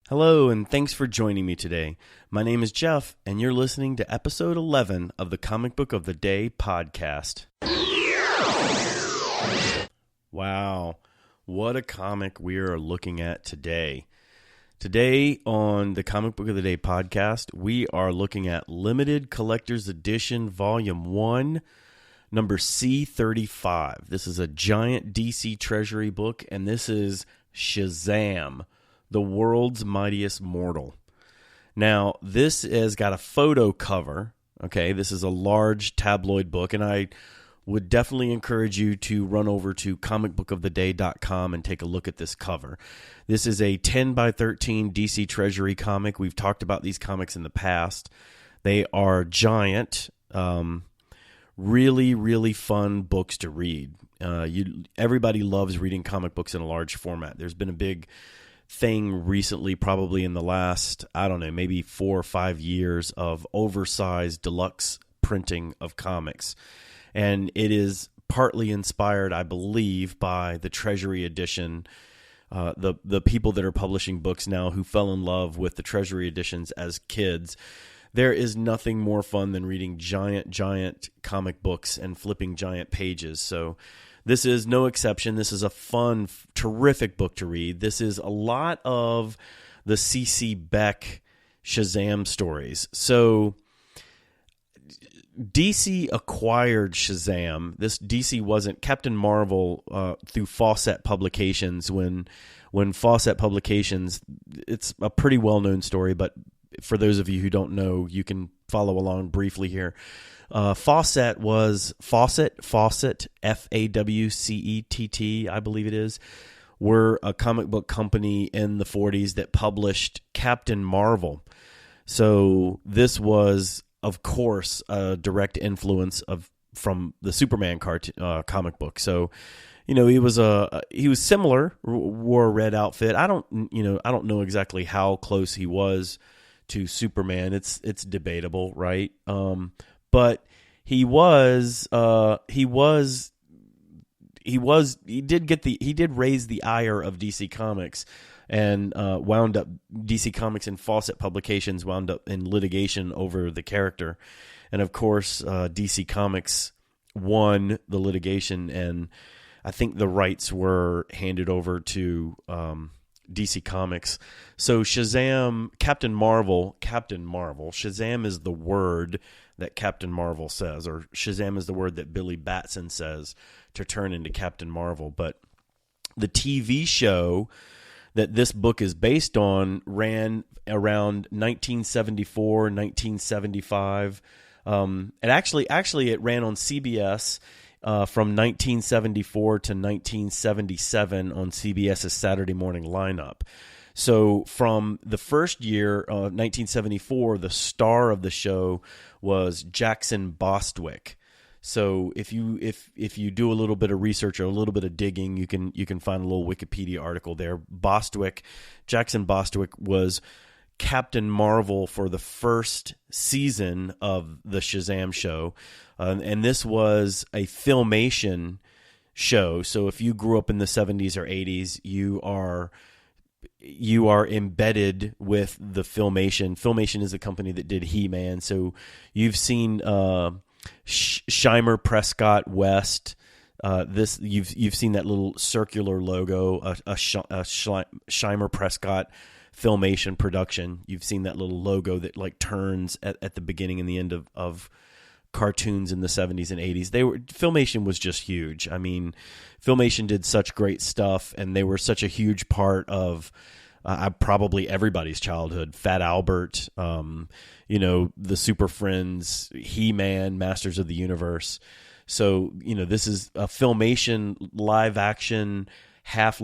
Hello, and thanks for joining me today. My name is Jeff, and you're listening to episode 11 of the Comic Book of the Day podcast. Wow, what a comic we are looking at today. Today on the Comic Book of the Day podcast, we are looking at Limited Collector's Edition Volume 1, number C-35. This is a giant DC Treasury book, and this is SHAZAM, the world's mightiest mortal. Now, this has got a photo cover. Okay, this is a large tabloid book, and I would definitely encourage you to run over to comicbookoftheday.com and take a look at this cover. This is a 10 by 13 DC Treasury comic. We've talked about these comics in the past. They are giant, really, really fun books to read. Everybody loves reading comic books in a large format. There's been a big thing recently, probably in the last, maybe 4 or 5 years of oversized deluxe printing of comics. And it is partly inspired, I believe, by the Treasury edition. The people that are publishing books now who fell in love with the Treasury editions as kids. There is nothing more fun than reading giant comic books and flipping giant pages. So this is no exception. This is a fun, terrific book to read. This is a lot of the C.C. Beck SHAZAM stories. So DC acquired SHAZAM. This DC wasn't Captain Marvel through Fawcett Publications. When Fawcett Publications, it's a pretty well-known story, but for those of you who don't know, you can follow along briefly here. Fawcett, F-A-W-C-E-T-T, I believe it is, were a comic book company in the 40s that published Captain Marvel. So this was, of course, a direct influence from the Superman comic book. So, he was similar, wore a red outfit. I don't know exactly how close he was to Superman. It's debatable, right? But he did raise the ire of DC Comics, and wound up DC Comics and Fawcett Publications wound up in litigation over the character. And of course, DC Comics won the litigation, and I think the rights were handed over to DC Comics. So SHAZAM, Captain Marvel, SHAZAM is the word that Captain Marvel says, or SHAZAM is the word that Billy Batson says to turn into Captain Marvel. But the TV show that this book is based on ran around 1974, 1975. And actually it ran on CBS from 1974 to 1977 on CBS's Saturday morning lineup. So from the first year, 1974, the star of the show was Jackson Bostwick. So if you do a little bit of research or a little bit of digging, you can find a little Wikipedia article there. Jackson Bostwick was Captain Marvel for the first season of the SHAZAM show, and this was a Filmation show. So if you grew up in the 70s or 80s, you are embedded with the Filmation. Filmation is the company that did He-Man. So you've seen Shimer Prescott West. You've seen that little circular logo, a Shimer Prescott Filmation production. You've seen that little logo that like turns at the beginning and the end of cartoons in the 70s and 80s. Filmation was just huge. I mean, Filmation did such great stuff, and they were such a huge part of probably everybody's childhood. Fat Albert, the Super Friends, He-Man, Masters of the Universe. So, this is a Filmation live action, half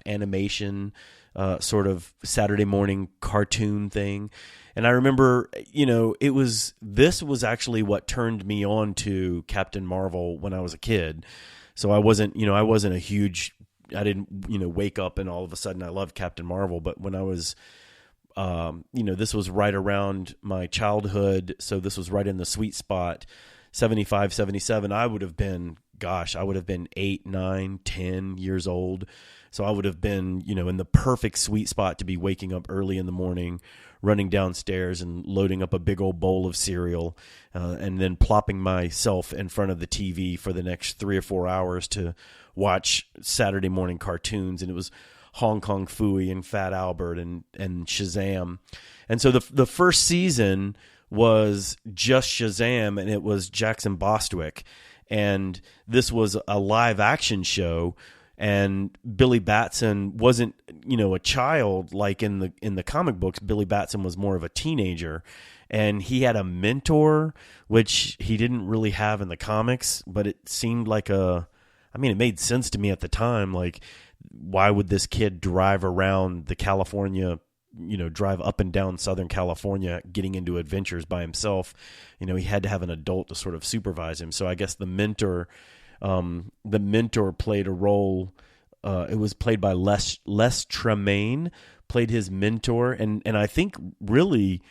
animation, sort of Saturday morning cartoon thing. And I remember, this was actually what turned me on to Captain Marvel when I was a kid. So I wasn't a huge, I didn't, wake up and all of a sudden I loved Captain Marvel. But when I was, this was right around my childhood. So this was right in the sweet spot, 75, 77. I would have been 8, 9, 10 years old So I would have been, in the perfect sweet spot to be waking up early in the morning, running downstairs and loading up a big old bowl of cereal, and then plopping myself in front of the TV for the next 3 or 4 hours to watch Saturday morning cartoons. And it was Hong Kong Phooey and Fat Albert and SHAZAM. And so the first season was just SHAZAM, and it was Jackson Bostwick. And this was a live action show, and Billy Batson wasn't, a child like in the comic books. Billy Batson was more of a teenager, and he had a mentor, which he didn't really have in the comics, but it seemed like it made sense to me at the time. Like, why would this kid drive around the California, drive up and down Southern California, getting into adventures by himself? He had to have an adult to sort of supervise him. So I guess the mentor played a role. It was played by Les Tremaine, played his mentor. And I think really,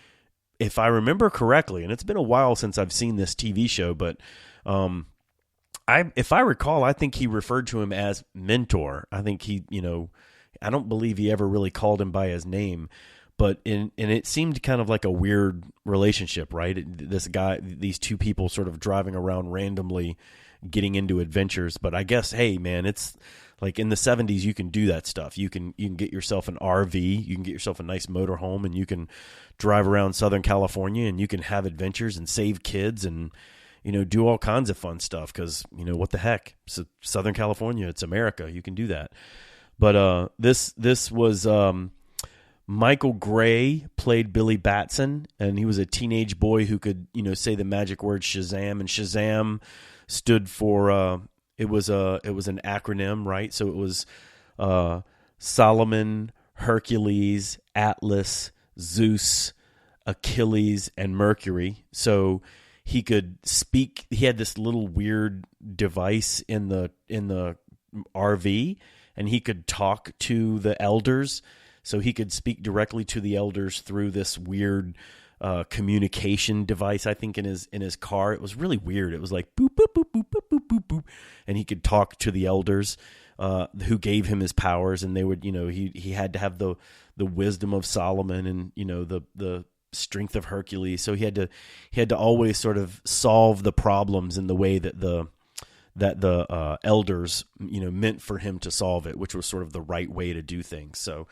if I remember correctly, and it's been a while since I've seen this TV show, but, if I recall, I think he referred to him as mentor. I think he, I don't believe he ever really called him by his name, but and it seemed kind of like a weird relationship, right? These two people sort of driving around randomly, getting into adventures. But I guess, hey, man, it's like in the 70s, you can do that stuff. You can get yourself an RV, you can get yourself a nice motorhome, and you can drive around Southern California, and you can have adventures and save kids and do all kinds of fun stuff because, what the heck? It's Southern California. It's America. You can do that. But this was Michael Gray played Billy Batson, and he was a teenage boy who could, say the magic word SHAZAM. And SHAZAM stood for, it was an acronym, right? So it was Solomon, Hercules, Atlas, Zeus, Achilles, and Mercury. So he could speak. He had this little weird device in the RV, and he could talk to the elders. So he could speak directly to the elders through this weird communication device, I think, in his car. It was really weird. It was like boop boop boop boop boop boop boop boop, and he could talk to the elders who gave him his powers, and they would, he had to have the wisdom of Solomon and the strength of Hercules. So he had to always sort of solve the problems in the way that the elders meant for him to solve it, which was sort of the right way to do things. So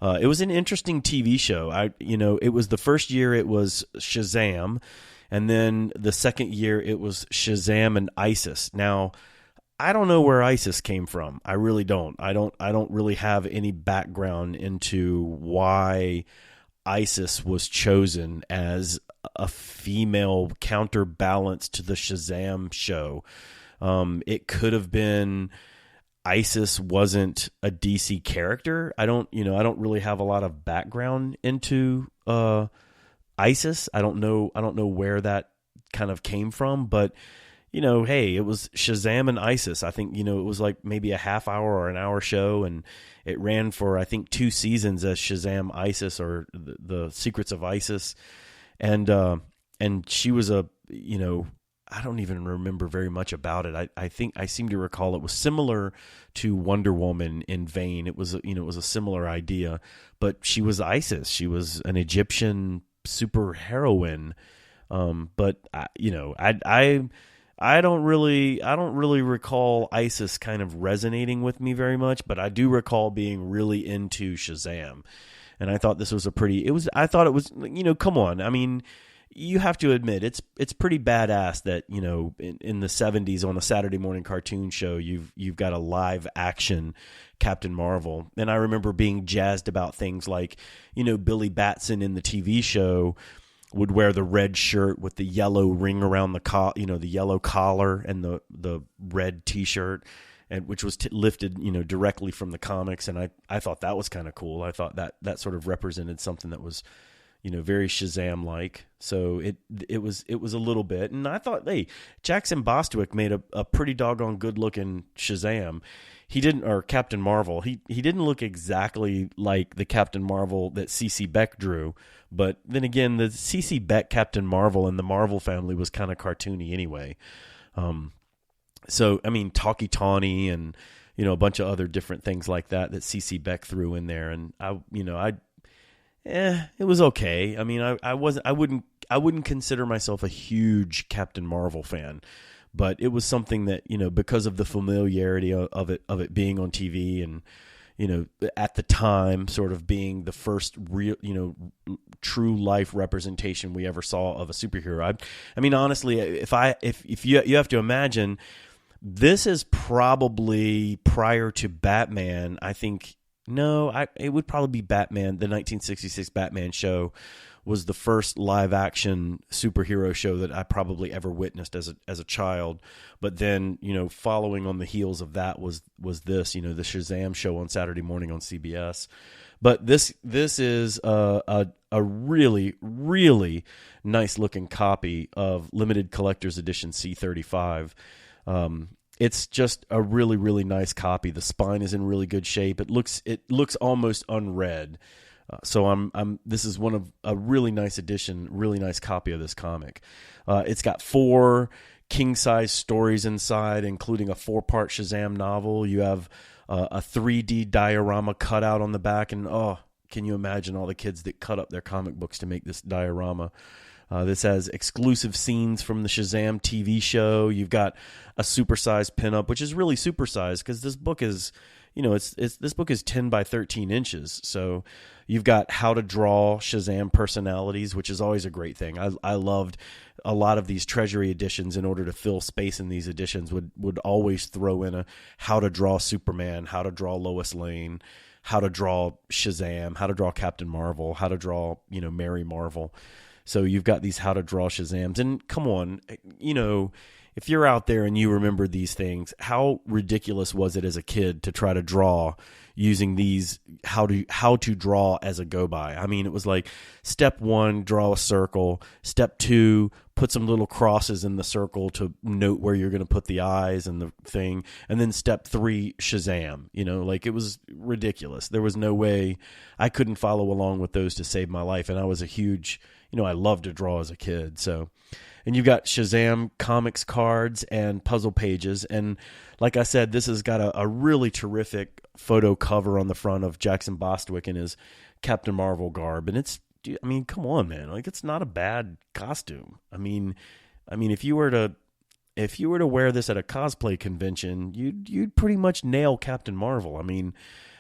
it was an interesting TV show. It was the first year it was SHAZAM, and then the second year it was SHAZAM and ISIS. Now, I don't know where ISIS came from. I really don't. I don't really have any background into why ISIS was chosen as a female counterbalance to the SHAZAM show. It could have been ISIS wasn't a DC character. I don't really have a lot of background into ISIS. I don't know where that kind of came from, but hey, it was SHAZAM and ISIS. I think, it was like maybe a half hour or an hour show, and it ran for, I think, 2 seasons as SHAZAM ISIS, or the Secrets of ISIS. And she was I don't even remember very much about it. I think I seem to recall it was similar to Wonder Woman in vein. It was, it was a similar idea, but she was ISIS. She was an Egyptian super heroine. But I don't really recall ISIS kind of resonating with me very much, but I do recall being really into SHAZAM. And I thought this was I thought it was, come on. I mean, you have to admit it's pretty badass that, in the 70s on a Saturday morning cartoon show, you've got a live action Captain Marvel. And I remember being jazzed about things like, Billy Batson in the TV show would wear the red shirt with the yellow ring around the the yellow collar and the red T-shirt, and which was lifted, directly from the comics. And I thought that was kind of cool. I thought that sort of represented something that was, very SHAZAM-like. So it was a little bit. And I thought, hey, Jackson Bostwick made a pretty doggone good-looking SHAZAM. He didn't, or Captain Marvel. He didn't look exactly like the Captain Marvel that C.C. Beck drew. But then again, the C.C. Beck Captain Marvel and the Marvel family was kind of cartoony anyway. So, I mean, Talkie Tawny and, a bunch of other different things like that C.C. Beck threw in there. And it was okay. I mean, I wouldn't consider myself a huge Captain Marvel fan, but it was something that, because of the familiarity of it being on TV and, at the time sort of being the first real, true life representation we ever saw of a superhero. I mean, honestly, if you have to imagine, this is probably prior to Batman. I think, it would probably be Batman. The 1966 Batman show was the first live action superhero show that I probably ever witnessed as a child. But then, following on the heels of that was this, the Shazam show on Saturday morning on CBS. But this is a really, really nice looking copy of limited collector's edition C-35. It's just a really, really nice copy. The spine is in really good shape. It looks almost unread. So this is one of a really nice edition, really nice copy of this comic. It's got 4 king-size stories inside, including a 4-part Shazam novel. You have a 3D diorama cutout on the back, and can you imagine all the kids that cut up their comic books to make this diorama? This has exclusive scenes from the Shazam TV show. You've got a supersized pinup, which is really supersized because this book is, this book is 10 by 13 inches. So you've got how to draw Shazam personalities, which is always a great thing. I loved a lot of these Treasury editions. In order to fill space in these editions, would always throw in a how to draw Superman, how to draw Lois Lane, how to draw Shazam, how to draw Captain Marvel, how to draw, Mary Marvel. So you've got these how to draw Shazams. And come on, if you're out there and you remember these things, how ridiculous was it as a kid to try to draw using these how to draw as a go-by? I mean, it was like step 1, draw a circle. Step 2, put some little crosses in the circle to note where you're going to put the eyes and the thing. And then step 3, Shazam. It was ridiculous. There was no way I couldn't follow along with those to save my life. And I was a huge... I loved to draw as a kid. So, and you've got Shazam comics cards and puzzle pages. And like I said, this has got a really terrific photo cover on the front of Jackson Bostwick in his Captain Marvel garb. And come on, man. It's not a bad costume. I mean, if you were to wear this at a cosplay convention, you'd pretty much nail Captain Marvel. I mean,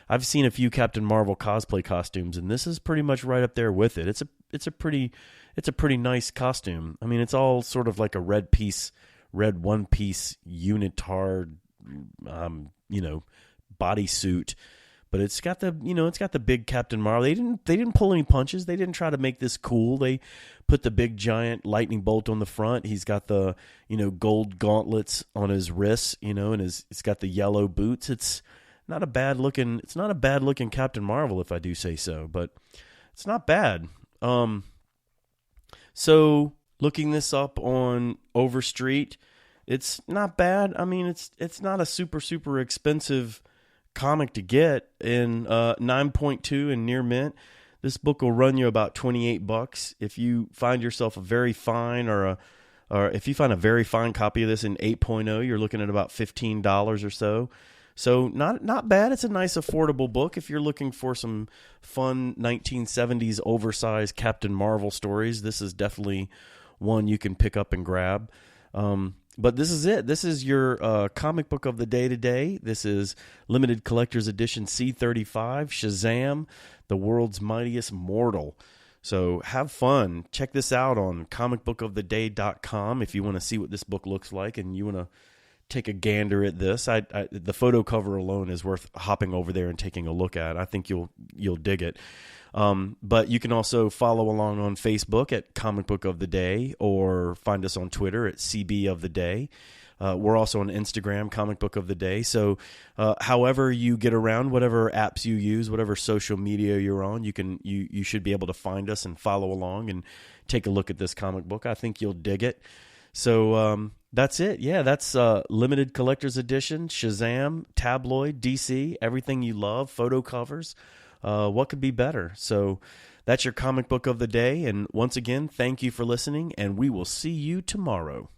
I've seen a few Captain Marvel cosplay costumes, and this is pretty much right up there with it. It's a pretty nice costume. I mean, it's all sort of like a red one-piece unitard, bodysuit, but it's got the big Captain Marvel. They didn't pull any punches. They didn't try to make this cool. They put the big giant lightning bolt on the front. He's got the gold gauntlets on his wrists, and it's got the yellow boots. It's not a bad looking Captain Marvel, if I do say so, but it's not bad. So looking this up on Overstreet, it's not bad. I mean, it's not a super expensive comic to get in 9.2 and near mint. This book will run you about $28. If you find yourself a very fine or if you find a very fine copy of this in 8.0, you're looking at about $15 or so. So not bad. It's a nice, affordable book if you're looking for some fun 1970s oversized Captain Marvel stories. This is definitely one you can pick up and grab. But this is it. This is your comic book of the day today. This is limited collector's edition C-35, Shazam, the world's mightiest mortal. So have fun. Check this out on comicbookoftheday.com if you want to see what this book looks like and you want to take a gander at this. The photo cover alone is worth hopping over there and taking a look at. I think you'll dig it. But you can also follow along on Facebook at Comic Book of the Day, or find us on Twitter at CB of the Day. We're also on Instagram, Comic Book of the Day. So however you get around, whatever apps you use, whatever social media you're on, you should be able to find us and follow along and take a look at this comic book. I think you'll dig it. So that's it. Yeah, that's limited collector's edition, Shazam, tabloid, DC, everything you love, photo covers. What could be better? So that's your comic book of the day. And once again, thank you for listening, and we will see you tomorrow.